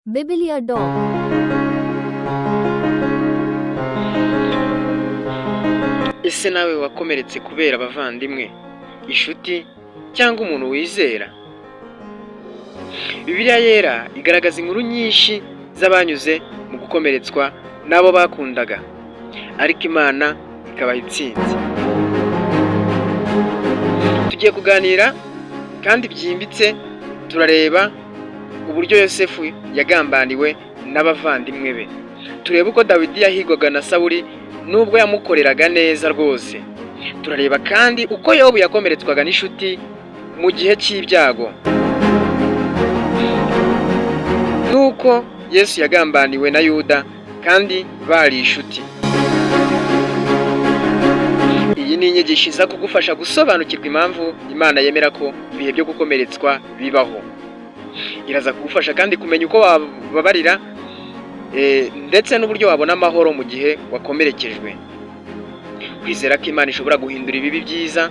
Biblia Dog. Ese nawe wakomeretse kubera abavandimwe, inshuti cyangwa umuntu wizera? Bibiliya yera igaragaza inkuru nyinshi z'abanyuze mu gukomeretswa n'abo bakundaga, ariko Imana ikabaha intsinzi. Tugiye kuganira kandi byimbitse, turareba uburyo Yosefu yagambaniwe n'abavandimwe be. Turebe uko Dawidi yahigwaga na Sawuli nubwo yamukoreraga neza rwose. Turareba kandi uko Yobu yakomeretswaga n'inshuti mu gihe cy'ibyago, nuko Yesu yagambaniwe na Yuda kandi bari inshuti. Iyi ni inyigisho iza kugufasha gusobanukirwa impamvu Imana yemera ko ibihe byo gukomeretswa bibaho. Iraza kugufasha kandi kumenya uko wababarira ndetse n'uburyo wabona amahoro mu gihe wakomerekejwe. Kwizera ko Imana ishobora guhindura ibibi byiza.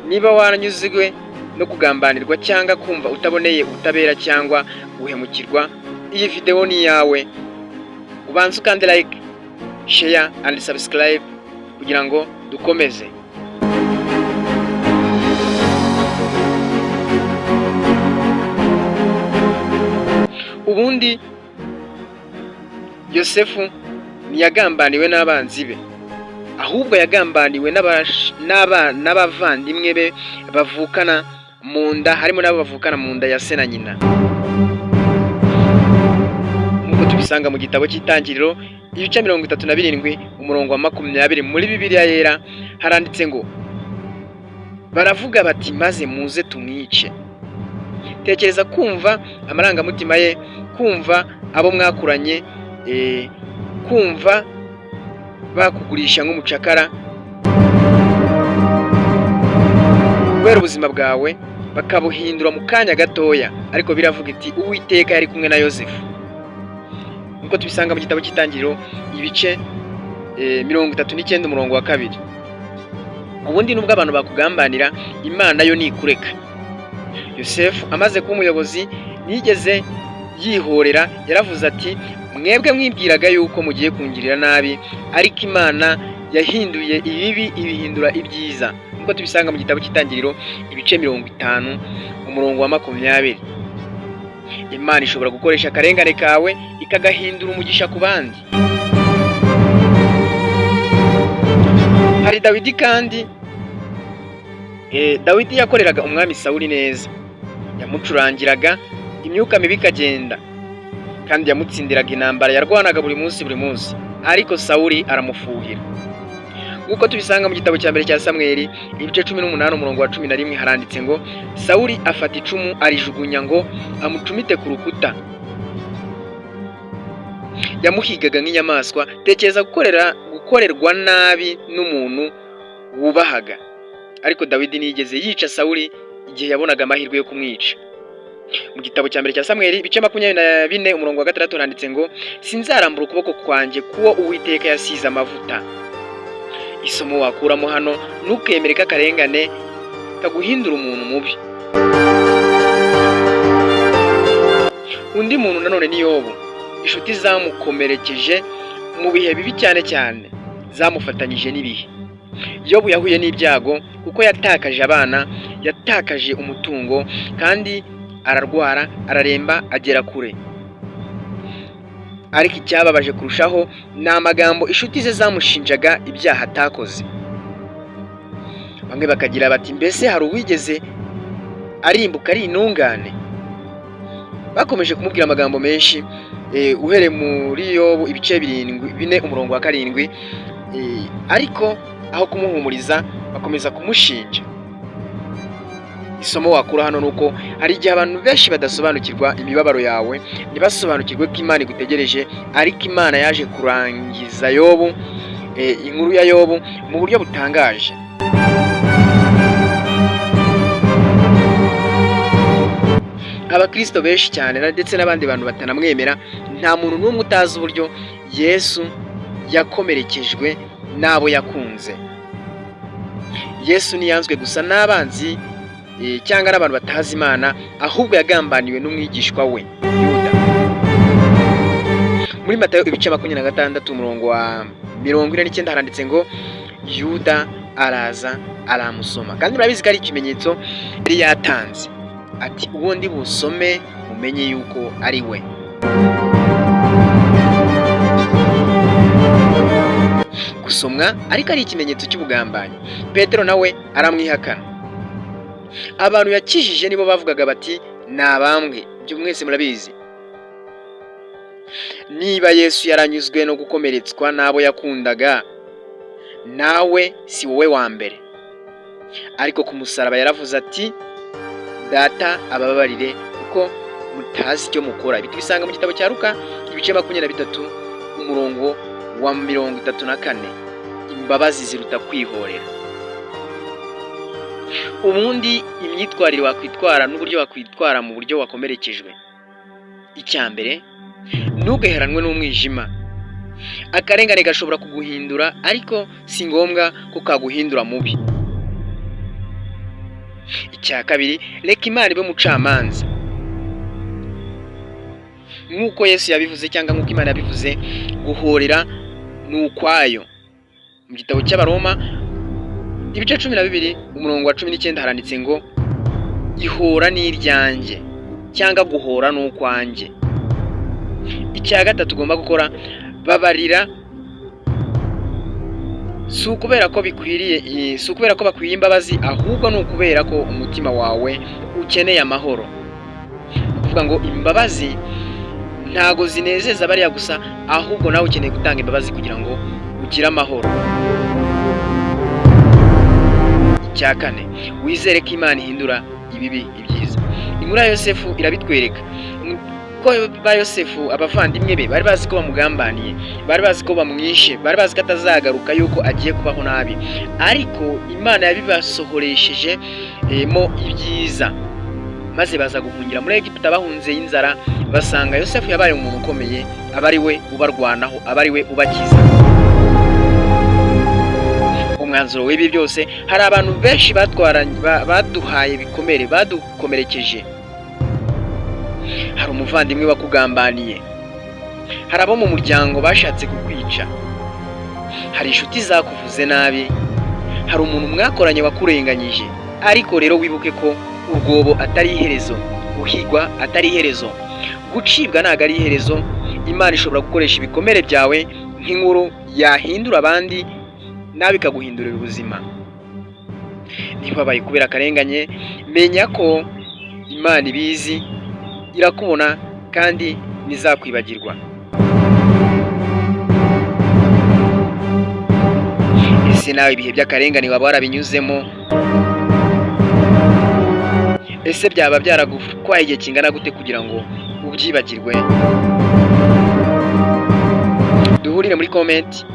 Niba waranyuzwe no kugambanirwa cyangwa kumva utaboneye ubutabera cyangwa guhemukirwa, iyi video ni yawe. Ubanze ukande like, share and subscribe kugira ngo dukomeze. Ubundi Yosefu ntiyagambaniwe n'abanzi be, ahubwo yagambaniwe n'abavandimwe be bavukana mu nda, harimo n'abo bavukana mu nda ya se na nyina. Nk'uko tubisanga mu gitabo cy'Itangiriro ibice 37 umurongo wa 20 muri Bibiliya yera, haranditse ngo baravuga bati maze muze tumwice. Tekereza kumva amarangamutima ye, kumva abo mwakuranye, kumva bakugurisha nk'umucakara kubera ubuzima bwawe, bakabuhindura mu kanya gatoya. Ariko biravuga iti Uwiteka yari kumwe na Yosefu. Nk'uko tubisanga mu gitabo cy'Itangiriro ibice 39 umurongo wa 2. Ubundi nubwo abantu bakugambanira, Imana yo ntikureka. Yosefu amaze kuba umuyobozi nigeze yihorera, yaravuze ati mwebwe mwibwiraga yuko mugiye kungirira nabi, ariko Imana yahinduye ibibi ibihindura ibyiza. Nk'uko tubisanga mu gitabo cy'Itangiriro ibice 50 umurongo wa 20. Imana ishobora gukoresha akarengane kawe ikagahindura umugisha ku bandi. Hari Dawidi kandi Dawidi yakoreraga umwami Sawuli neza, yamucurangiraga imyuka mibi ikagenda, kandi yamutsindiraga intambara yarwanaga buri munsi, ariko Sawuli aramufuhira. Nk'uko tubisanga mu gitabo cya mbere cya Samweli ibice 18 umurongo wa 11, haranditse ngo Sawuli afata icumu arijugunya ngo amucumite ku rukuta. Yamuhigaga nk'inyamaswa. Tekereza gukorerwa nabi n'umuntu wubahaga. Ariko Dawidi nigeze yica Sawuli igihe yabonaga amahirwe yo kumwica. Mu gitabo cya mbere cya Samweli ibice 24 umurongo wa 6 handitse ngo sinzarambura ukuboko kwanjye kuwo Uwiteka yasize amavuta. Isomo wakuramo hano, ntukemere ko akarengane kaguhindura umuntu mubi. Undi muntu nanone ni Yobu. Inshuti zamukomerekeje mu bihe bibi cyane zamufatanyije n'ibihe. Yobu yahuye n'ibyago kuko yatakaje abana, yatakaje umutungo, kandi ararwara, araremba, agera kure. Ariko icyababaje kurushaho ni amagambo inshuti ze zamushinjaga ibyaha atakoze. Bamwe bakagira bati mbese hari uwigeze arimbuka ari intungane? Bakomeje kumubwira amagambo menshi, uhereye muri Yobu ibice 4 umurongo wa 7, ariko aho kumuhumuriza bakomeza kumushinja. Isomo wakura hano nuko hari igihe abantu benshi badasobanukirwa imibabaro yawe, ntibasobanukirwe ko Imana igutegereje, ariko Imana yaje kurangiza Yobu, inkuru ya Yobu mu buryo butangaje. Abakristo benshi cyane ndetse n'abandi bantu batanamwemera, nta muntu n'umwe utazi uburyo Yesu yakomerekejwe n'abo yakunze. Yesu ntiyanzwe gusa n'abanzi cyangwa n'abantu batazi Imana, ahubwo yagambaniwe n'umwigishwa we Yuda. Muri Matayo ibice 26 umurongo wa 49 haranditse ngo Yuda araza aramusoma, kandi murabizi ko ari ikimenyetso yari yatanze ati ubundi busome mumenye yuko ari we. Gusomwa ariko ari ikimenyetso cy'ubugambanyi. Petero nawe aramwihakana. Abantu yakijije nibo bavugaga bati nabambwe. Byo mwese murabizi. Niba Yesu yaranyuzwe no gukomeretswa nabo yakundaga, nawe si wowe wa mbere. Ariko ku musaraba yaravuze ati Data ababarire kuko mutazi icyo mukora. Biti bisanga mu gitabo cya Luka ibice 23 umurongo wa 34. Imbabazi ziruta kwihorera. Ubundi imyitwarire wakwitwara n'uburyo wakwitwara mu buryo wakomerekejwe. Icyambere ntugeheranwe n'umwijima. Akarengane gashobora kuguhindura ariko si ngombwa ko kaguhindura mubi. Icya kabiri, reka Imana ibe mucamanza. Nk'uko Yesu yabivuze cyangwa nk'uko Imana yabivuze, guhorera n'ukwayo. Mu gitabo cy'Abaroma ibice 12 umurongo wa 19 haranditse ngo ihora n'iryanjye cyangwa guhora n'ukwanjye. Icya gatatu ugomba gukora, babarira si ukubera ko bikwiriye, si ukubera ko bakwiye imbabazi, ahubwo ni ukubera ko umutima wawe ukeneye amahoro. Kuvuga ngo imbabazi ntago zinezeza bariya gusa, ahubwo nawe ukeneye gutanga imbabazi kugira ngo ugire amahoro. Icya kane, wizere ko Imana ihindura ibibi ibyiza. Inkuru ya Yosefu irabitwereka ko ba Yosefu abavandimwe be bari bazi ko bamugambaniye, bari bazi ko bamwishe, bari bazi ko atazagaruka, yuko agiye kubaho nabi, ariko Imana yabibasohoresheje mo ibyiza, maze baza guhungira muri Egiputa bahunze y'inzara, basanga Yosefu yabaye umuntu ukomeye, abari we ubarwanaho, abari we ubakiza. Umwanzuro w'ibi byose, hari abantu benshi baduhaye bikomere, badukomerekeje. Hari umuvandimwe wakugambaniye, hari abo mu muryango bashatse kukwica, hari inshuti zakuvuze nabi, hari umuntu mwakoranye wakurenganyije. Ariko rero wibuke ko urwobo atari iherezo, guhigwa atari iherezo, gucibwa ntago ari iherezo. Imana ishobora gukoresha ibikomere byawe nk'inkuru yahindura abandi, nawe ikaguhindurira ubuzima. Niba babaye kubera akarenganye, menya ko Imana ibizi, irakubona kandi ntizakwibagirwa. Ese nawe ibihe by'akarengane waba warabinyuzemo? Ese byaba byaragutwaye igihe kingana gute kugira ngo ubyibagirwe? Duhurire muri comment.